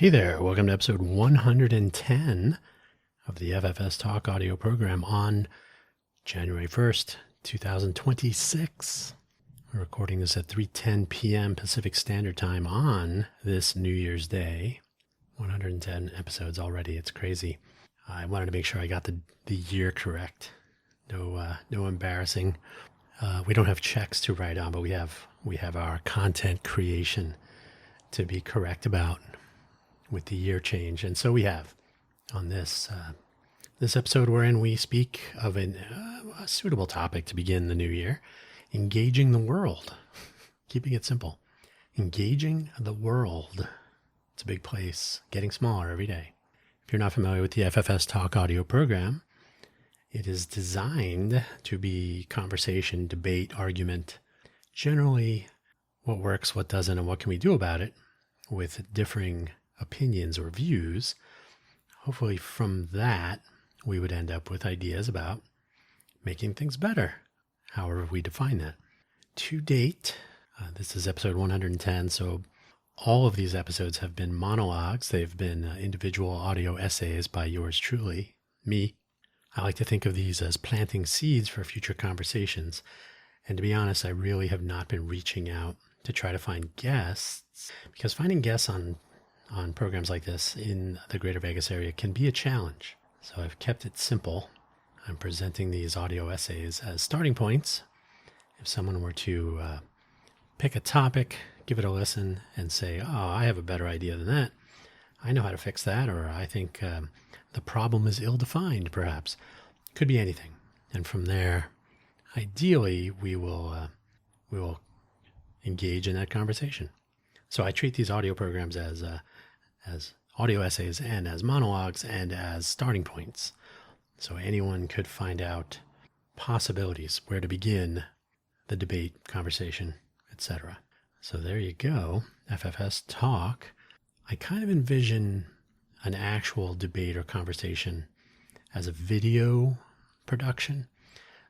Hey there, welcome to episode 110 of the FFS Talk audio program on January 1st, 2026. We're recording this at 3:10 p.m. Pacific Standard Time on this New Year's Day. 110 episodes already, it's crazy. I wanted to make sure I got the year correct. No embarrassing. We don't have checks to write on, but we have our content creation to be correct about with the year change. And so we have on this episode wherein we speak of a suitable topic to begin the new year, engaging the world, keeping it simple. Engaging the world. It's a big place, getting smaller every day. If you're not familiar with the FFS Talk audio program, it is designed to be conversation, debate, argument, generally what works, what doesn't, and what can we do about it with differing opinions or views. Hopefully from that, we would end up with ideas about making things better, however we define that. To date, this is episode 110, so all of these episodes have been monologues. They've been individual audio essays by yours truly, me. I like to think of these as planting seeds for future conversations. And to be honest, I really have not been reaching out to try to find guests, because finding guests on programs like this in the greater Vegas area can be a challenge. So I've kept it simple. I'm presenting these audio essays as starting points. If someone were to pick a topic, give it a listen, and say, oh, I have a better idea than that. I know how to fix that, or I think the problem is ill-defined, perhaps. Could be anything. And from there, ideally, we will engage in that conversation. So I treat these audio programs as audio essays and as monologues and as starting points. So anyone could find out possibilities, where to begin the debate, conversation, etc. So there you go, FFS Talk. I kind of envision an actual debate or conversation as a video production.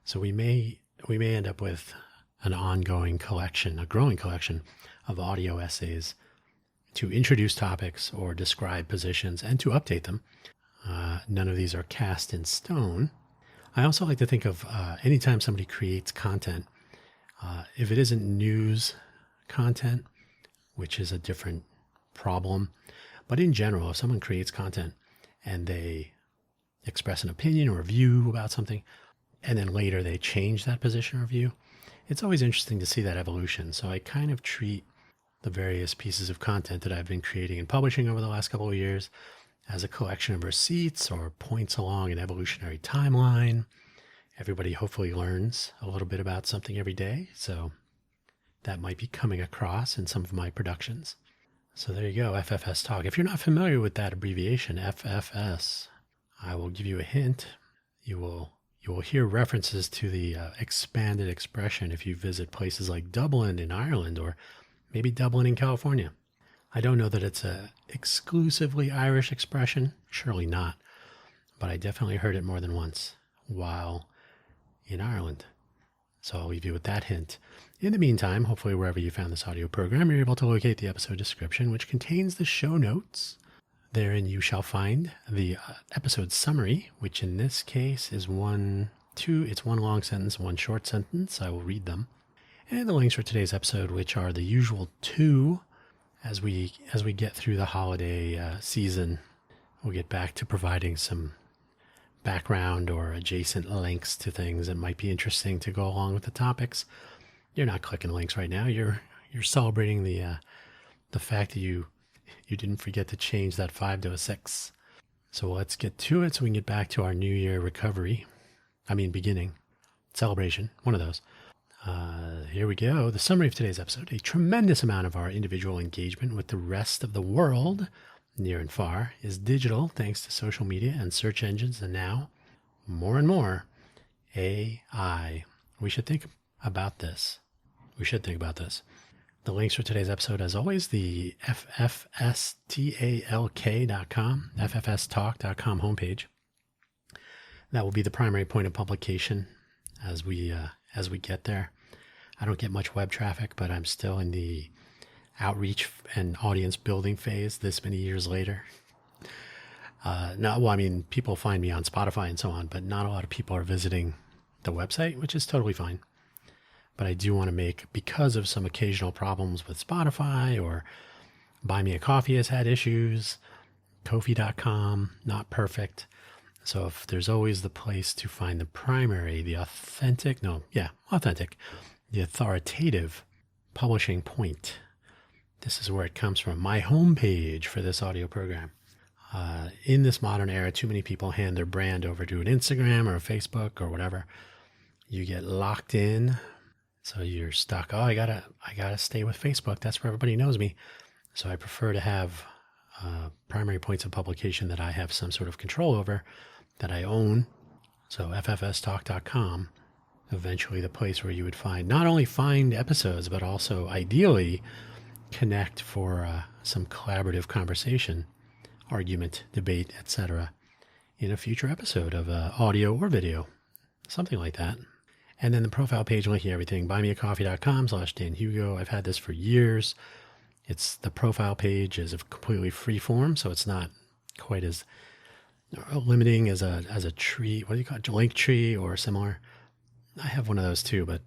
So we may end up with an ongoing collection, a growing collection of audio essays to introduce topics or describe positions and to update them. None of these are cast in stone. I also like to think of anytime somebody creates content, if it isn't news content, which is a different problem, but in general, if someone creates content and they express an opinion or a view about something, and then later they change that position or view, it's always interesting to see that evolution. So I kind of treat the various pieces of content that I've been creating and publishing over the last couple of years as a collection of receipts or points along an evolutionary timeline. Everybody hopefully learns a little bit about something every day, so that might be coming across in some of my productions. So there you go, FFS Talk. If you're not familiar with that abbreviation, FFS, I will give you a hint. You will hear references to the expanded expression if you visit places like Dublin in Ireland or maybe Dublin in California. I don't know that it's a exclusively Irish expression, surely not, but I definitely heard it more than once while in Ireland. So I'll leave you with that hint. In the meantime, hopefully wherever you found this audio program, you're able to locate the episode description, which contains the show notes. Therein you shall find the episode summary, which in this case is it's one long sentence, one short sentence. I will read them. And the links for today's episode, which are the usual two as we get through the holiday season. We'll get back to providing some background or adjacent links to things that might be interesting to go along with the topics. You're not clicking links right now. You're celebrating the fact that you didn't forget to change that 5 to a 6. So let's get to it so we can get back to our New Year beginning, celebration, one of those. Here we go. The summary of today's episode. A tremendous amount of our individual engagement with the rest of the world, near and far, is digital thanks to social media and search engines, and now, more and more, AI. We should think about this. The links for today's episode, as always, the ffstalk.com, ffstalk.com homepage. That will be the primary point of publication as we get there. I don't get much web traffic, but I'm still in the outreach and audience building phase this many years later. No, well, I mean, people find me on Spotify and so on, but not a lot of people are visiting the website, which is totally fine. But I do want to make, because of some occasional problems with Spotify, or Buy Me a Coffee has had issues, Ko-fi.com, not perfect. So if there's always the place to find the primary, the the authoritative publishing point. This is where it comes from. My homepage for this audio program. In this modern era, too many people hand their brand over to an Instagram or a Facebook or whatever. You get locked in, so you're stuck. Oh, I gotta stay with Facebook. That's where everybody knows me. So I prefer to have primary points of publication that I have some sort of control over, that I own. So ffstalk.com, eventually the place where you would not only find episodes, but also ideally connect for some collaborative conversation, argument, debate, etc. in a future episode of audio or video, something like that. And then the profile page linking everything, buymeacoffee.com/Dan Hugo. I've had this for years. The profile page is a completely free form, so it's not quite as limiting as a tree. What do you call it? Link tree or similar. I have one of those too, but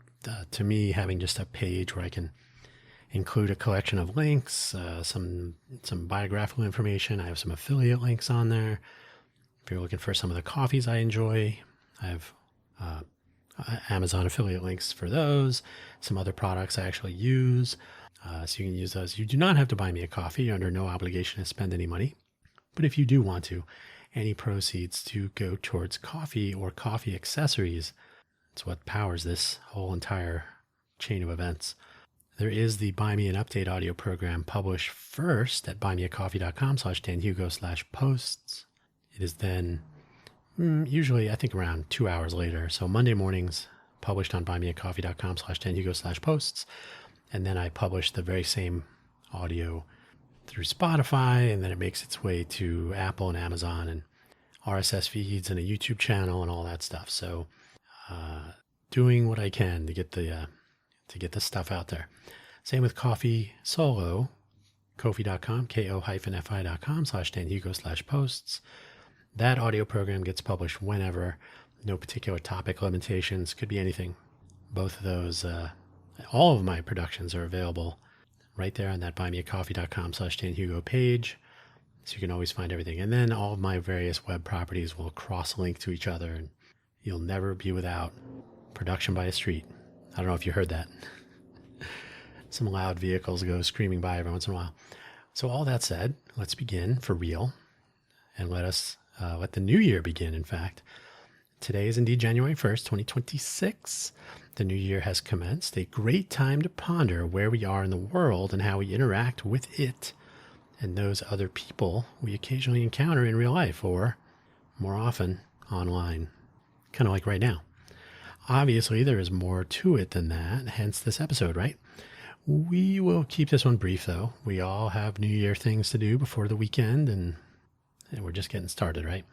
to me, having just a page where I can include a collection of links, some biographical information. I have some affiliate links on there. If you're looking for some of the coffees I enjoy, I have Amazon affiliate links for those. Some other products I actually use, so you can use those. You do not have to buy me a coffee. You're under no obligation to spend any money. But if you do want to, any proceeds do go towards coffee or coffee accessories. It's what powers this whole entire chain of events. There is the Buy Me an Update audio program published first at buymeacoffee.com/danhugo/posts. It is then usually, I think, around 2 hours later. So Monday mornings, published on buymeacoffee.com/danhugo/posts. And then I publish the very same audio through Spotify, and then it makes its way to Apple and Amazon and RSS feeds and a YouTube channel and all that stuff. So doing what I can to get the stuff out there. Same with Coffee Solo, Ko-fi.com, ko-fi.com/danhugo/posts. That audio program gets published whenever, no particular topic limitations, could be anything. Both of those, all of my productions are available right there on that buymeacoffee.com/danhugo page. So you can always find everything. And then all of my various web properties will cross-link to each other, and you'll never be without production by a street. I don't know if you heard that. Some loud vehicles go screaming by every once in a while. So all that said, let's begin for real, and let the new year begin, in fact. Today is indeed January 1st, 2026. The new year has commenced, a great time to ponder where we are in the world and how we interact with it and those other people we occasionally encounter in real life, or more often online, kind of like right now. Obviously, there is more to it than that, hence this episode, right? We will keep this one brief, though. We all have New Year things to do before the weekend, and we're just getting started, right?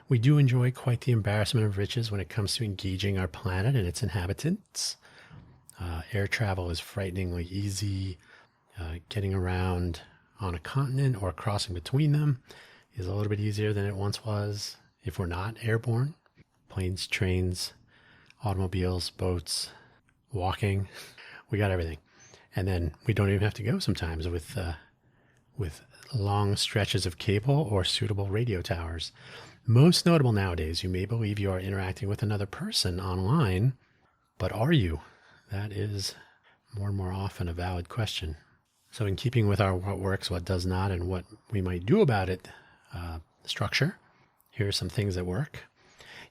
We do enjoy quite the embarrassment of riches when it comes to engaging our planet and its inhabitants. Air travel is frighteningly easy. Getting around on a continent or crossing between them is a little bit easier than it once was if we're not airborne. Planes, trains, automobiles, boats, walking, we got everything. And then we don't even have to go sometimes with long stretches of cable or suitable radio towers. Most notable nowadays, you may believe you are interacting with another person online, but are you? That is more and more often a valid question. So in keeping with our what works, what does not, and what we might do about it structure, here are some things that work.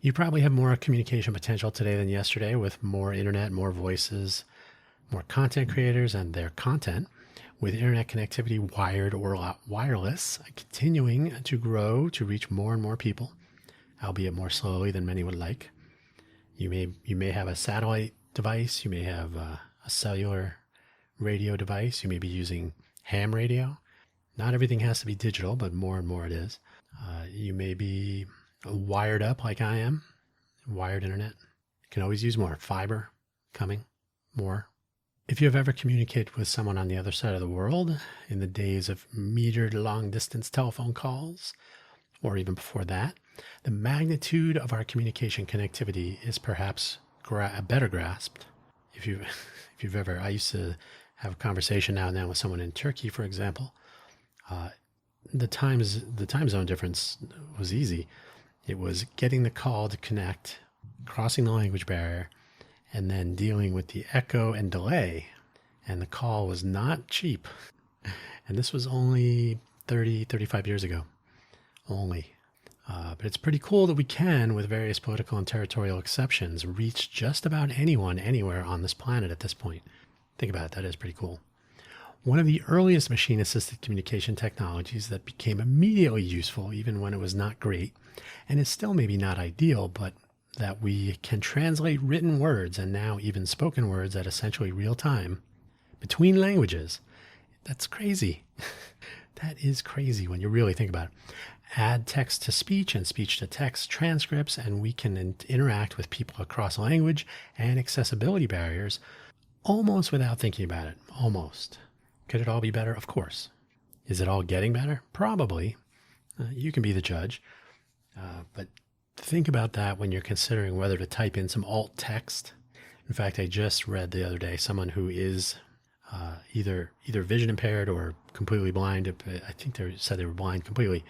You probably have more communication potential today than yesterday, with more internet, more voices, more content creators and their content, with internet connectivity, wired or wireless, continuing to grow to reach more and more people, albeit more slowly than many would like. You may have a satellite device, you may have a cellular radio device, you may be using ham radio. Not everything has to be digital, but more and more it is. You may be wired up like I am, wired internet. You can always use more. Fiber coming, more. If you've ever communicated with someone on the other side of the world in the days of metered long distance telephone calls, or even before that, the magnitude of our communication connectivity is perhaps better grasped. If you've ever, I used to have a conversation now and then with someone in Turkey, for example. The time zone difference was easy. It was getting the call to connect, crossing the language barrier, and then dealing with the echo and delay. And the call was not cheap. And this was only 35 years ago. Only. But it's pretty cool that we can, with various political and territorial exceptions, reach just about anyone, anywhere on this planet at this point. Think about it, that is pretty cool. One of the earliest machine-assisted communication technologies that became immediately useful, even when it was not great, and is still maybe not ideal, but that we can translate written words and now even spoken words at essentially real time between languages. That's crazy. That is crazy when you really think about it. Add text to speech and speech to text transcripts, and we can interact with people across language and accessibility barriers almost without thinking about it. Almost. Could it all be better? Of course. Is it all getting better? Probably. You can be the judge. But think about that when you're considering whether to type in some alt text. In fact, I just read the other day someone who is either vision impaired or completely blind. I think they said they were blind completely.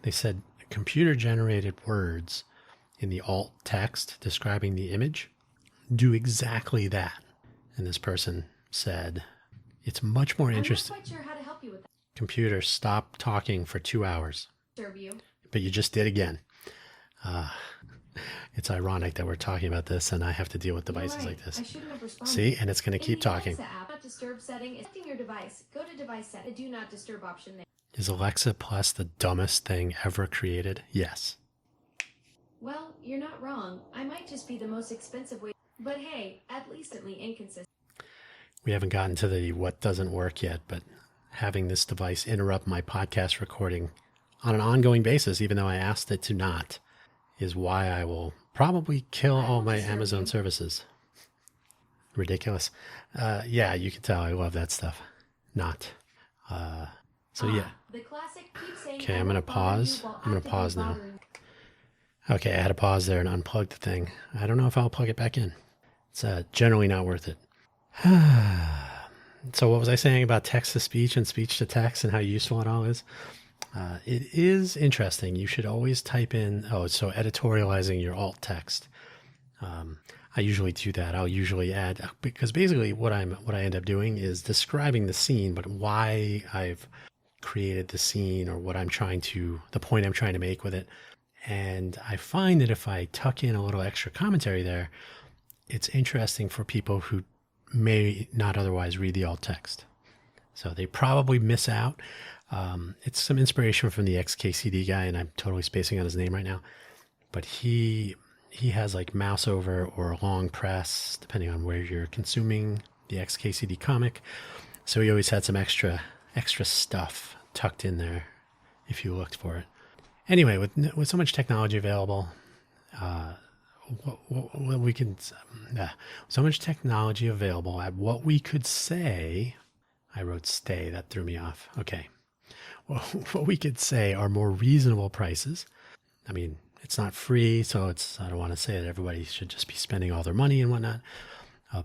They said computer-generated words in the alt text describing the image do exactly that. And this person said, it's much more interesting. I'm not quite sure how to help you with that. Computer, stop talking for 2 hours. Serve you. But you just did again. It's ironic that we're talking about this and I have to deal with devices like this. I shouldn't have responded. See, and it's going to keep talking. Alexa app, disturb setting is your device. Go to device set. The do not disturb option there. Is Alexa Plus the dumbest thing ever created? Yes. Well, you're not wrong. I might just be the most expensive way, but hey, at least inconsistent. We haven't gotten to the what doesn't work yet, but having this device interrupt my podcast recording on an ongoing basis, even though I asked it to not, is why I will probably kill all my Amazon services. Ridiculous. Yeah, you can tell I love that stuff. Not. So yeah. Okay, I'm going to pause. I'm going to pause now. Okay, I had to pause there and unplug the thing. I don't know if I'll plug it back in. It's generally not worth it. So what was I saying about text to speech and speech to text and how useful it all is? It is interesting. You should always type in, so editorializing your alt text. I usually do that. I'll usually add, because basically what I end up doing is describing the scene, but why I've created the scene or the point I'm trying to make with it. And I find that if I tuck in a little extra commentary there, it's interesting for people who may not otherwise read the alt text. So they probably miss out. It's some inspiration from the XKCD guy, and I'm totally spacing on his name right now. But he has like mouse over or long press, depending on where you're consuming the XKCD comic. So he always had some extra stuff tucked in there if you looked for it. Anyway, with so much technology available, so much technology available at what we could say, I wrote stay, that threw me off. Okay. Well, what we could say are more reasonable prices. I mean, it's not free, so I don't want to say that everybody should just be spending all their money and whatnot,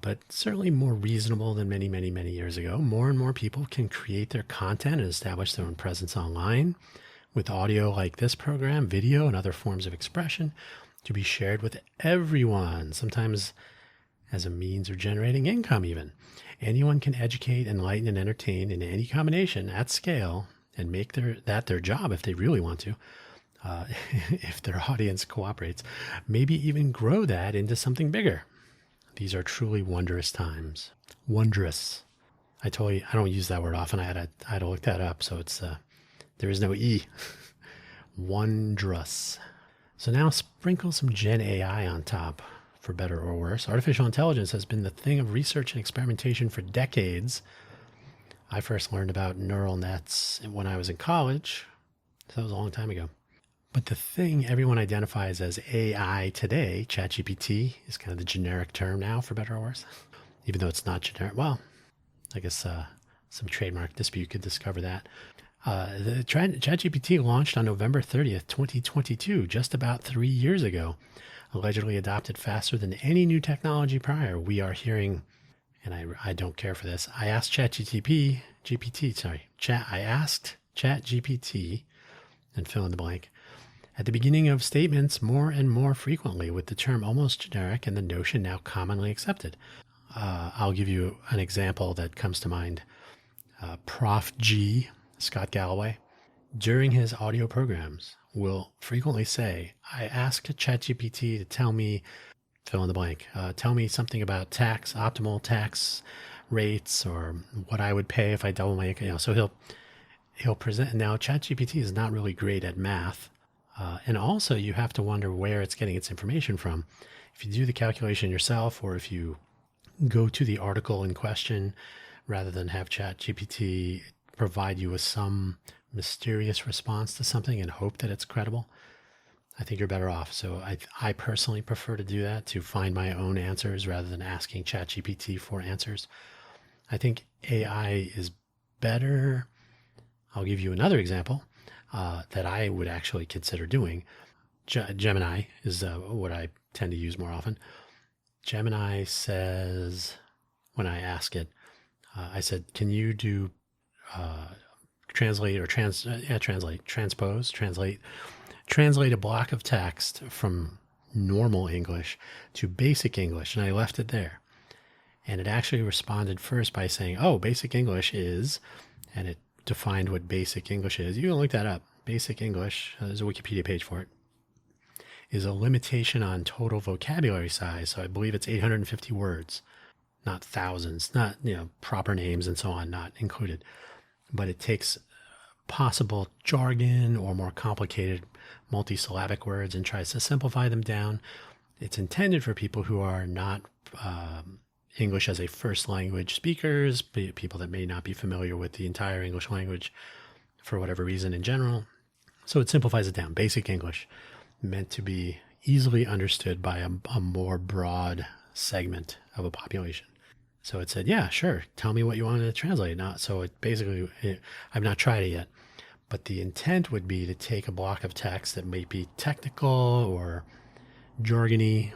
but certainly more reasonable than many, many, many years ago. More and more people can create their content and establish their own presence online with audio like this program, video, and other forms of expression to be shared with everyone, sometimes as a means of generating income even. Anyone can educate, enlighten, and entertain in any combination at scale and make their job if they really want to, if their audience cooperates, maybe even grow that into something bigger. These are truly wondrous times. Wondrous. I told you, I don't use that word often. I had to look that up, so it's there is no E. Wondrous. So now sprinkle some Gen AI on top, for better or worse. Artificial intelligence has been the thing of research and experimentation for decades. I first learned about neural nets when I was in college. So that was a long time ago. But the thing everyone identifies as AI today, ChatGPT is kind of the generic term now, for better or worse, even though it's not generic. Well, I guess some trademark dispute could discover that. The ChatGPT launched on November 30th, 2022, just about 3 years ago. Allegedly adopted faster than any new technology prior. We are hearing, and I don't care for this. I asked I asked ChatGPT, and fill in the blank, at the beginning of statements more and more frequently, with the term almost generic and the notion now commonly accepted. I'll give you an example that comes to mind. Prof G, Scott Galloway, during his audio programs will frequently say, I asked ChatGPT to tell me, fill in the blank, tell me something about optimal tax rates, or what I would pay if I double my income. So he'll present. Now, ChatGPT is not really great at math. And also you have to wonder where it's getting its information from. If you do the calculation yourself, or if you go to the article in question, rather than have ChatGPT provide you with some mysterious response to something and hope that it's credible, I think you're better off. So I personally prefer to do that, to find my own answers rather than asking ChatGPT for answers. I think AI is better. I'll give you another example that I would actually consider doing. Gemini is what I tend to use more often. Gemini says, when I ask it, I said, can you do translate a block of text from normal English to basic English. And I left it there. And it actually responded first by saying, oh, basic English is, and it defined what basic English is. You can look that up. Basic English, there's a Wikipedia page for it, is a limitation on total vocabulary size. So I believe it's 850 words, not thousands, not, proper names and so on, not included. But it takes possible jargon or more complicated multisyllabic words and tries to simplify them down. It's intended for people who are not English as a first language speakers, people that may not be familiar with the entire English language for whatever reason in general. So it simplifies it down. Basic English, meant to be easily understood by a more broad segment of a population. So it said, yeah, sure, tell me what you want to translate. So it basically, I've not tried it yet, but the intent would be to take a block of text that might be technical or jargony,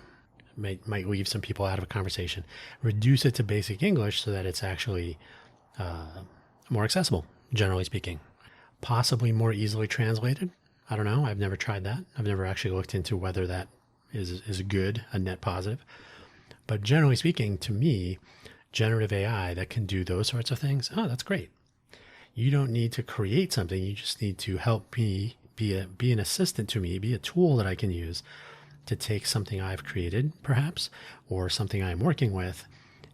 might leave some people out of a conversation, reduce it to basic English so that it's actually more accessible, generally speaking. Possibly more easily translated. I don't know. I've never tried that. I've never actually looked into whether that is good, a net positive. But generally speaking, to me, generative AI that can do those sorts of things, that's great. You don't need to create something. You just need to help me be an assistant to me, be a tool that I can use to take something I've created, perhaps, or something I'm working with,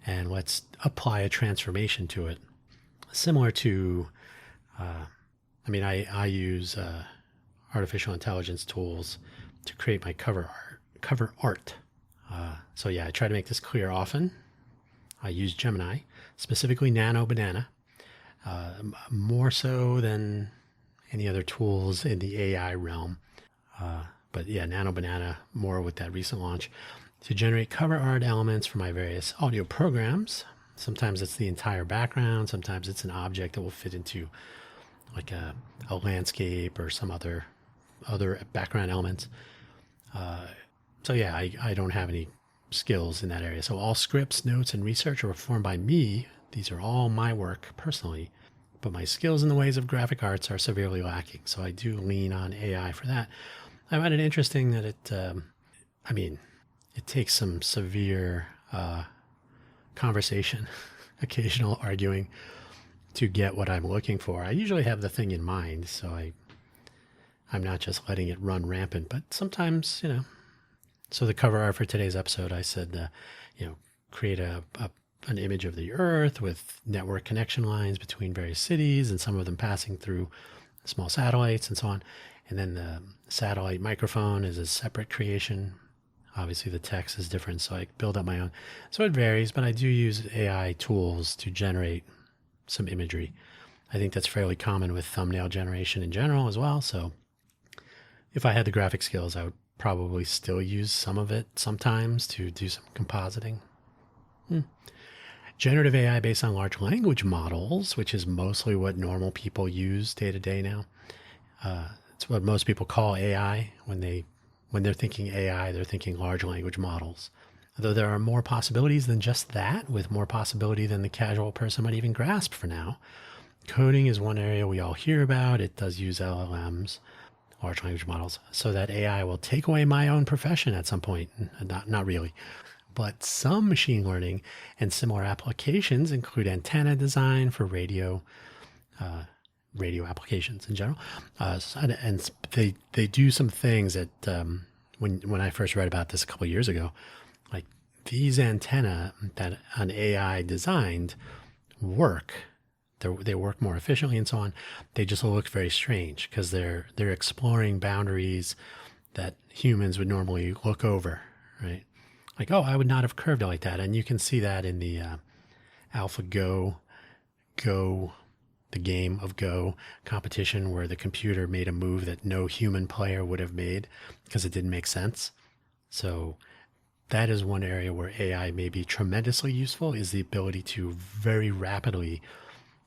and let's apply a transformation to it. Similar to, I use artificial intelligence tools to create my cover art. So I try to make this clear often. I use Gemini, specifically Nano Banana, more so than any other tools in the AI realm. But Nano Banana, more with that recent launch, to generate cover art elements for my various audio programs. Sometimes it's the entire background. Sometimes it's an object that will fit into like a landscape or some other background elements. I don't have any skills in that area. So all scripts, notes, and research are performed by me. These are all my work personally, but my skills in the ways of graphic arts are severely lacking. So I do lean on AI for that. I find it interesting that it takes some severe conversation, occasional arguing to get what I'm looking for. I usually have the thing in mind, so I'm not just letting it run rampant, but sometimes, So the cover art for today's episode, I said, create an image of the Earth with network connection lines between various cities and some of them passing through small satellites and so on. And then the satellite microphone is a separate creation. Obviously the text is different, so I build up my own. So it varies, but I do use AI tools to generate some imagery. I think that's fairly common with thumbnail generation in general as well. So if I had the graphic skills, I would probably still use some of it sometimes to do some compositing. generative AI based on large language models, which is mostly what normal people use day to day now. It's what most people call AI. When they're thinking AI, they're thinking large language models. Though there are more possibilities than just that, with more possibility than the casual person might even grasp for now. Coding is one area we all hear about. It does use LLMs, large language models, so that AI will take away my own profession at some point. Not really. But some machine learning and similar applications include antenna design for radio applications in general. And they do some things that when I first read about this a couple of years ago, like these antenna that an AI designed work. They work more efficiently and so on. They just look very strange because they're exploring boundaries that humans would normally look over, right? Like, oh, I would not have curved it like that. And you can see that in the AlphaGo, the game of Go competition where the computer made a move that no human player would have made because it didn't make sense. So that is one area where AI may be tremendously useful, is the ability to very rapidly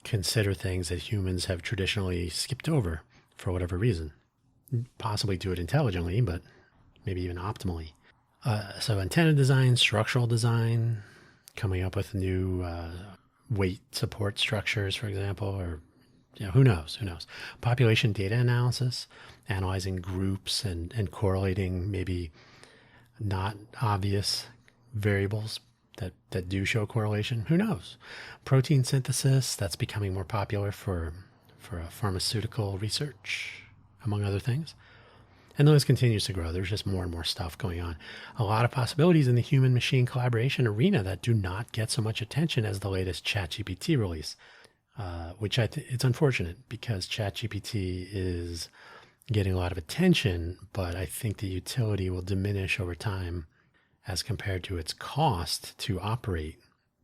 consider things that humans have traditionally skipped over for whatever reason. Possibly do it intelligently, but maybe even optimally. So antenna design, structural design, coming up with new weight support structures, for example, or who knows? Population data analysis, analyzing groups and correlating maybe not obvious variables that do show correlation. Who knows? Protein synthesis, that's becoming more popular for pharmaceutical research, among other things. And the list continues to grow. There's just more and more stuff going on. A lot of possibilities in the human-machine collaboration arena that do not get so much attention as the latest ChatGPT release, which it's unfortunate because ChatGPT is getting a lot of attention, but I think the utility will diminish over time as compared to its cost to operate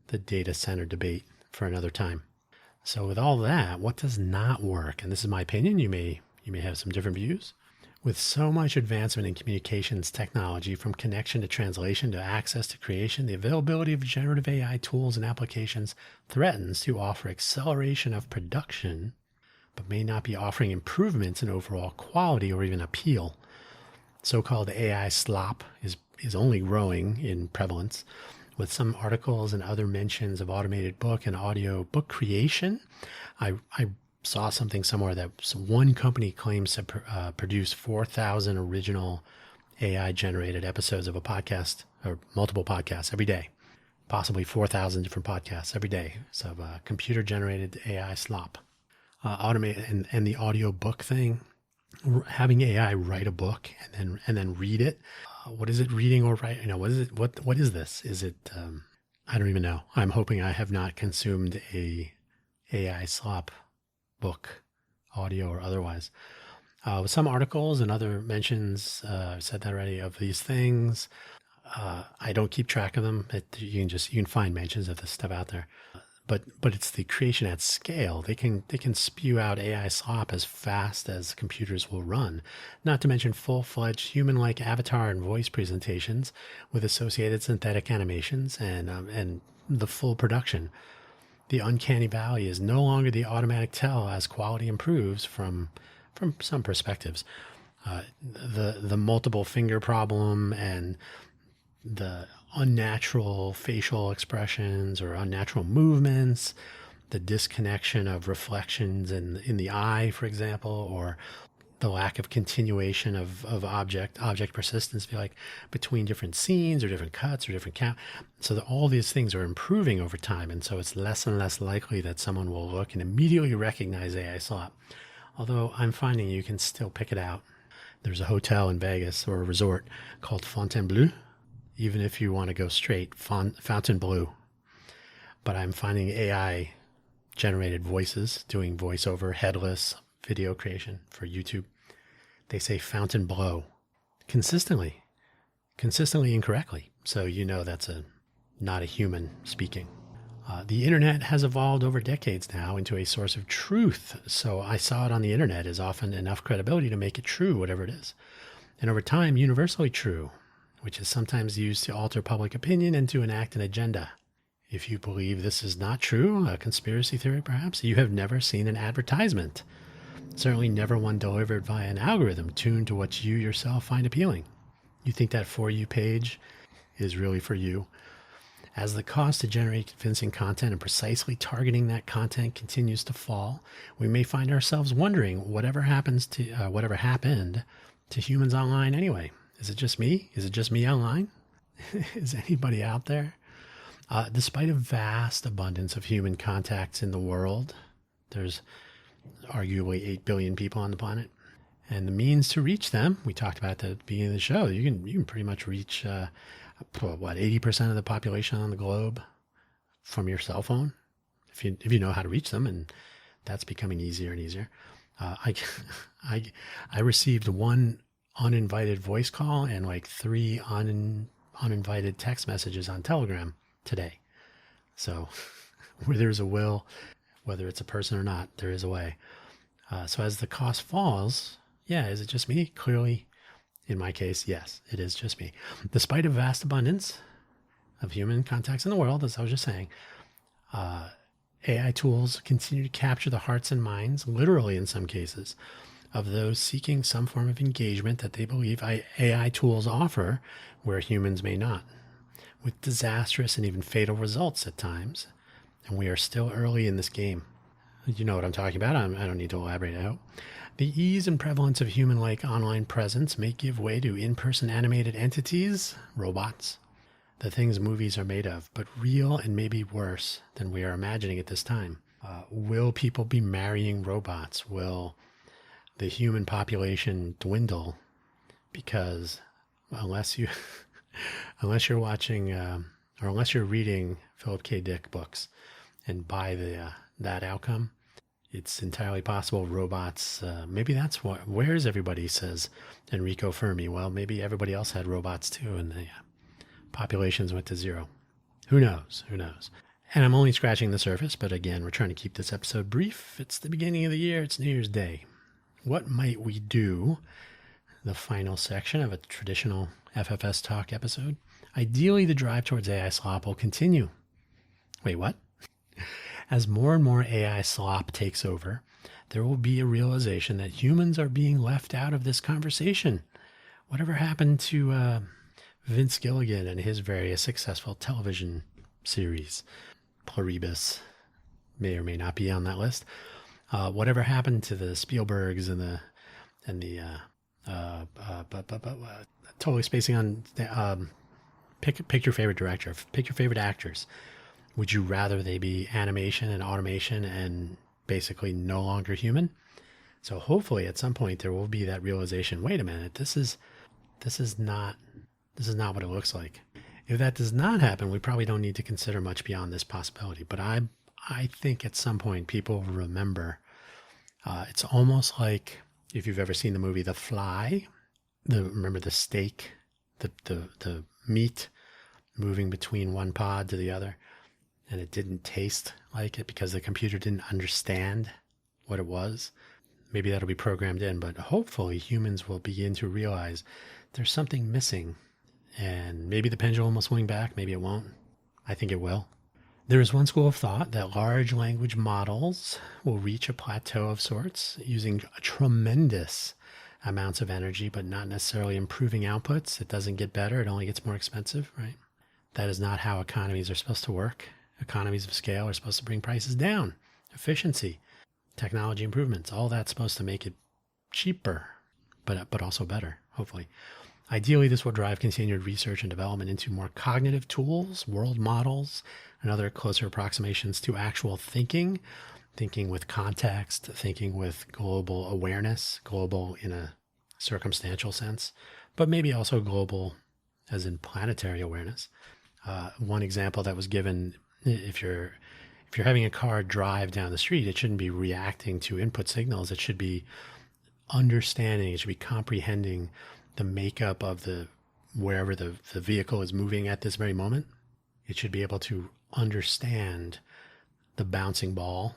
the data center debate for another time. So with all that, what does not work? And this is my opinion. You may have some different views. With so much advancement in communications technology, from connection to translation to access to creation, the availability of generative AI tools and applications threatens to offer acceleration of production, but may not be offering improvements in overall quality or even appeal. So-called AI slop is only growing in prevalence, with some articles and other mentions of automated book and audio book creation. I saw something somewhere that one company claims to produce 4,000 original AI-generated episodes of a podcast or multiple podcasts every day, possibly 4,000 different podcasts every day. So computer-generated AI slop. Automated and the audio book thing, having AI write a book and then read it. What is it reading or write? What is it? What is this? Is it? I don't even know. I'm hoping I have not consumed a AI slop book, audio or otherwise. With some articles and other mentions, I've said that already, of these things. I don't keep track of them. You can find mentions of this stuff out there. But it's the creation at scale. They can spew out AI slop as fast as computers will run. Not to mention full-fledged human-like avatar and voice presentations with associated synthetic animations and the full production. The uncanny valley is no longer the automatic tell as quality improves from some perspectives. The multiple finger problem and the unnatural facial expressions or unnatural movements, the disconnection of reflections in the eye, for example, or the lack of continuation of object persistence, like between different scenes or different cuts or different count. So that all these things are improving over time. And so it's less and less likely that someone will look and immediately recognize AI slop. Although I'm finding you can still pick it out. There's a hotel in Vegas or a resort called Fontainebleau. Even if you want to go straight, Fontainebleau. But I'm finding AI generated voices doing voiceover, headless video creation for YouTube. They say Fontainebleau consistently incorrectly. So that's not a human speaking. The internet has evolved over decades now into a source of truth. So I saw it on the internet is often enough credibility to make it true, whatever it is. And over time, universally true, which is sometimes used to alter public opinion and to enact an agenda. If you believe this is not true, a conspiracy theory perhaps, you have never seen an advertisement. Certainly never one delivered via an algorithm tuned to what you yourself find appealing. You think that For You page is really for you. As the cost to generate convincing content and precisely targeting that content continues to fall, we may find ourselves wondering whatever happened to humans online anyway. Is it just me? Is it just me online? Is anybody out there? Despite a vast abundance of human contacts in the world, there's arguably 8 billion people on the planet. And the means to reach them, we talked about at the beginning of the show, you can pretty much reach, 80% of the population on the globe from your cell phone, if you know how to reach them, and that's becoming easier and easier. I received one uninvited voice call and like 3 uninvited text messages on Telegram today. So where there's a will, whether it's a person or not, there is a way. So as the cost falls, is it just me? Clearly, in my case, yes, it is just me. Despite a vast abundance of human contacts in the world, as I was just saying, AI tools continue to capture the hearts and minds, literally in some cases, of those seeking some form of engagement that they believe AI tools offer where humans may not, with disastrous and even fatal results at times. And we are still early in this game. You know what I'm talking about. I don't need to elaborate, I hope. The ease and prevalence of human-like online presence may give way to in-person animated entities, robots, the things movies are made of, but real and maybe worse than we are imagining at this time. Will people be marrying robots? Will the human population dwindle? Because unless you're watching or unless you're reading Philip K. Dick books and buy that outcome, it's entirely possible robots, maybe that's where's everybody, says Enrico Fermi. Well, maybe everybody else had robots too, and the populations went to zero. Who knows? And I'm only scratching the surface, but again, we're trying to keep this episode brief. It's the beginning of the year. It's New Year's Day. What might we do? The final section of a traditional FFS Talk episode. Ideally, the drive towards AI slop will continue. Wait, what? As more and more AI slop takes over, there will be a realization that humans are being left out of this conversation. Whatever happened to Vince Gilligan and his various successful television series? Pluribus may or may not be on that list. Whatever happened to the Spielbergs and the totally spacing on pick your favorite director, pick your favorite actors. Would you rather they be animation and automation and basically no longer human? So hopefully at some point there will be that realization, wait a minute, this is not what it looks like. If that does not happen, we probably don't need to consider much beyond this possibility. But I think at some point people remember. It's almost like if you've ever seen the movie The Fly, remember the steak, the meat moving between one pod to the other, and it didn't taste like it because the computer didn't understand what it was. Maybe that'll be programmed in, but hopefully humans will begin to realize there's something missing, and maybe the pendulum will swing back, maybe it won't. I think it will. There is one school of thought that large language models will reach a plateau of sorts, using tremendous amounts of energy, but not necessarily improving outputs. It doesn't get better, it only gets more expensive, right? That is not how economies are supposed to work. Economies of scale are supposed to bring prices down. Efficiency, technology improvements, all that's supposed to make it cheaper, but also better, hopefully. Ideally, this will drive continued research and development into more cognitive tools, world models, and other closer approximations to actual thinking with context, thinking with global awareness, global in a circumstantial sense, but maybe also global as in planetary awareness. One example that was given, if you're having a car drive down the street, it shouldn't be reacting to input signals. It should be understanding, it should be comprehending the makeup of wherever the vehicle is moving at this very moment. It should be able to understand the bouncing ball,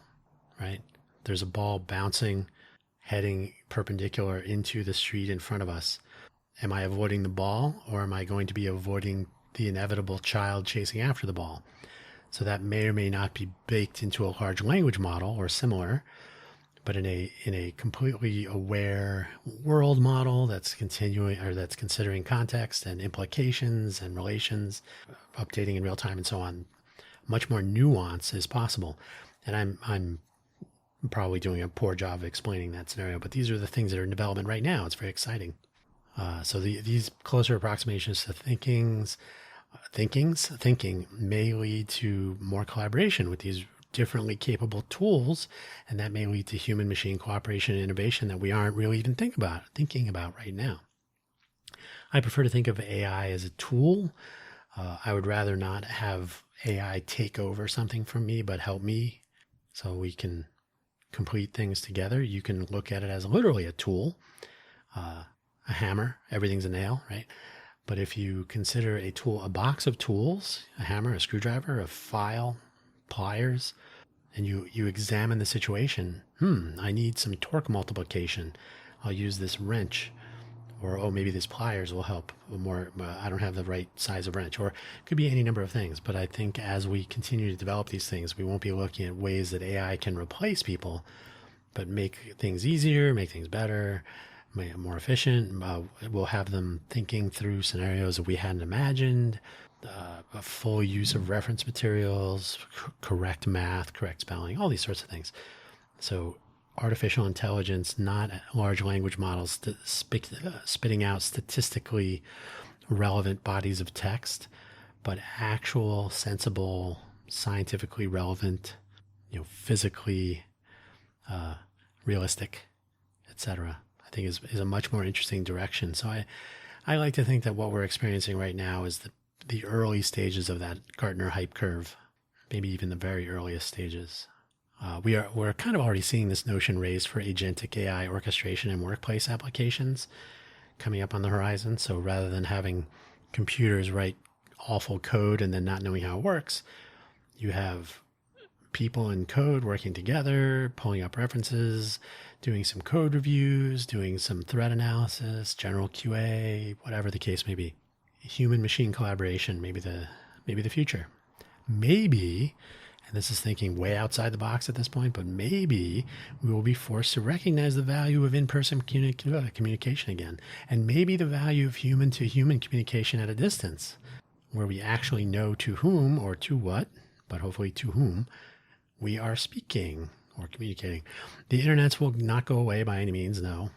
right? There's a ball bouncing, heading perpendicular into the street in front of us. Am I avoiding the ball, or am I going to be avoiding the inevitable child chasing after the ball? So that may or may not be baked into a large language model or similar, but in a completely aware world model that's continuing or that's considering context and implications and relations, updating in real time and so on, much more nuance is possible. And I'm probably doing a poor job of explaining that scenario, but these are the things that are in development right now. It's very exciting. So these closer approximations to thinking may lead to more collaboration with these differently capable tools, and that may lead to human machine cooperation and innovation that we aren't really even thinking about right now. I prefer to think of AI as a tool. I would rather not have AI take over something from me, but help me so we can complete things together. You can look at it as literally a tool, a hammer, everything's a nail, right? But if you consider a tool, a box of tools, a hammer, a screwdriver, a file, pliers, and you examine the situation, I need some torque multiplication. I'll use this wrench, or oh, maybe this pliers will help more. I don't have the right size of wrench, or it could be any number of things. But I think as we continue to develop these things, we won't be looking at ways that AI can replace people, but make things easier, make things better, more efficient. We'll have them thinking through scenarios that we hadn't imagined, a full use of reference materials, correct math, correct spelling, all these sorts of things. So artificial intelligence, not large language models spitting out statistically relevant bodies of text, but actual, sensible, scientifically relevant, physically realistic, etc. I think is a much more interesting direction. So I like to think that what we're experiencing right now is the early stages of that Gartner hype curve, maybe even the very earliest stages. We're kind of already seeing this notion raised for agentic AI orchestration in workplace applications coming up on the horizon. So rather than having computers write awful code and then not knowing how it works, you have people in code working together, pulling up references, doing some code reviews, doing some threat analysis, general QA, whatever the case may be. Human machine collaboration, maybe the future. Maybe, and this is thinking way outside the box at this point, but maybe we will be forced to recognize the value of in-person communication again, and maybe the value of human-to-human communication at a distance, where we actually know to whom or to what, but hopefully to whom, we are speaking or communicating. The internets will not go away by any means. No,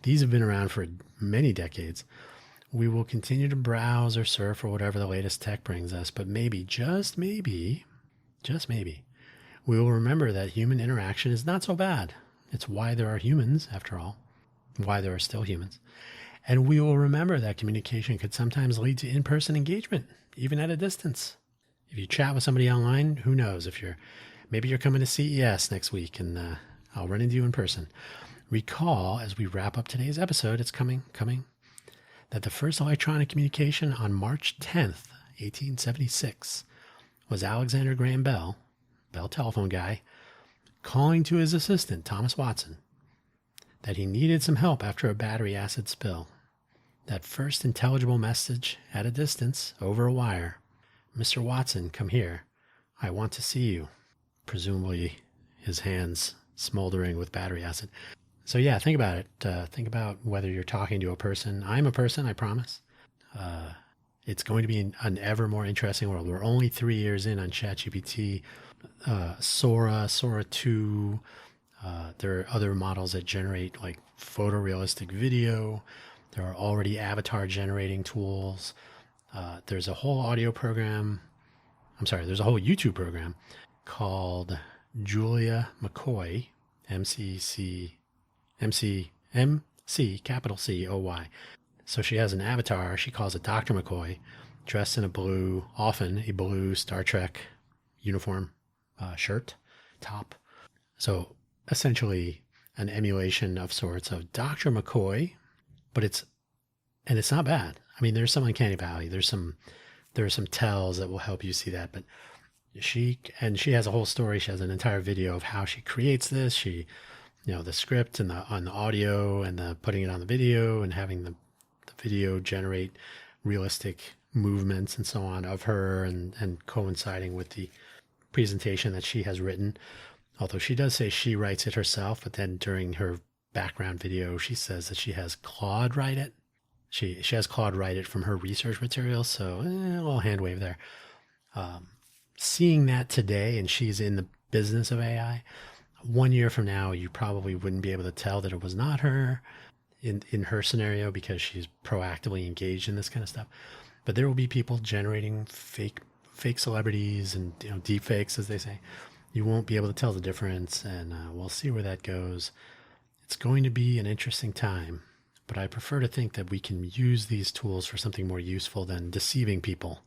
these have been around for many decades. We will continue to browse or surf or whatever the latest tech brings us, but maybe, just maybe, we will remember that human interaction is not so bad. It's why there are humans, after all, why there are still humans. And we will remember that communication could sometimes lead to in-person engagement, even at a distance. If you chat with somebody online, who knows? Maybe you're coming to CES next week and I'll run into you in person. Recall, as we wrap up today's episode, it's coming, that the first electronic communication on March 10th, 1876, was Alexander Graham Bell telephone guy, calling to his assistant, Thomas Watson, that he needed some help after a battery acid spill. That first intelligible message at a distance, over a wire. "Mr. Watson, come here. I want to see you." Presumably his hands smoldering with battery acid. So yeah, think about it. Think about whether you're talking to a person. I'm a person, I promise. It's going to be an ever more interesting world. We're only 3 years in on ChatGPT, Sora 2. There are other models that generate like photorealistic video. There are already avatar generating tools. There's a whole there's a whole YouTube program called Julia McCoy, MC, capital C-O-Y. So she has an avatar. She calls it Dr. McCoy, dressed in often a blue Star Trek uniform, shirt, top. So essentially an emulation of sorts of Dr. McCoy, but it's not bad. I mean, there's some uncanny valley. There are some tells that will help you see that, but she has a whole story. She has an entire video of how she creates this. The script and on the audio and the putting it on the video and having the video generate realistic movements and so on of her, and coinciding with the presentation that she has written. Although she does say she writes it herself, but then during her background video, she says that she has Claude write it. She has Claude write it from her research materials, so a little hand wave there. Seeing that today, and she's in the business of AI, 1 year from now, you probably wouldn't be able to tell that it was not her in her scenario, because she's proactively engaged in this kind of stuff. But there will be people generating fake celebrities and, you know, deep fakes, as they say. You won't be able to tell the difference, and we'll see where that goes. It's going to be an interesting time, but I prefer to think that we can use these tools for something more useful than deceiving people.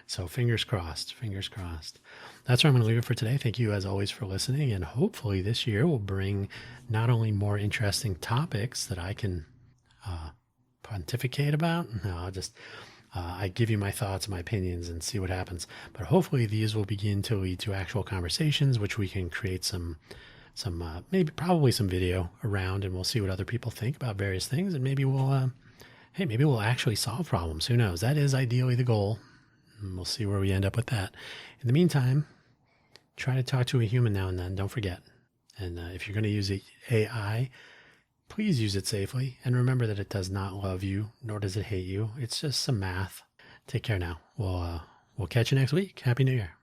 So fingers crossed, fingers crossed. That's where I'm going to leave it for today. Thank you, as always, for listening. And hopefully this year will bring not only more interesting topics that I can pontificate about. No, I'll just I give you my thoughts, my opinions, and see what happens. But hopefully these will begin to lead to actual conversations, which we can create some probably some video around, and we'll see what other people think about various things. And maybe maybe we'll actually solve problems. Who knows? That is ideally the goal. And we'll see where we end up with that. In the meantime, try to talk to a human now and then. Don't forget. And if you're going to use AI, please use it safely. And remember that it does not love you, nor does it hate you. It's just some math. Take care now. We'll catch you next week. Happy New Year.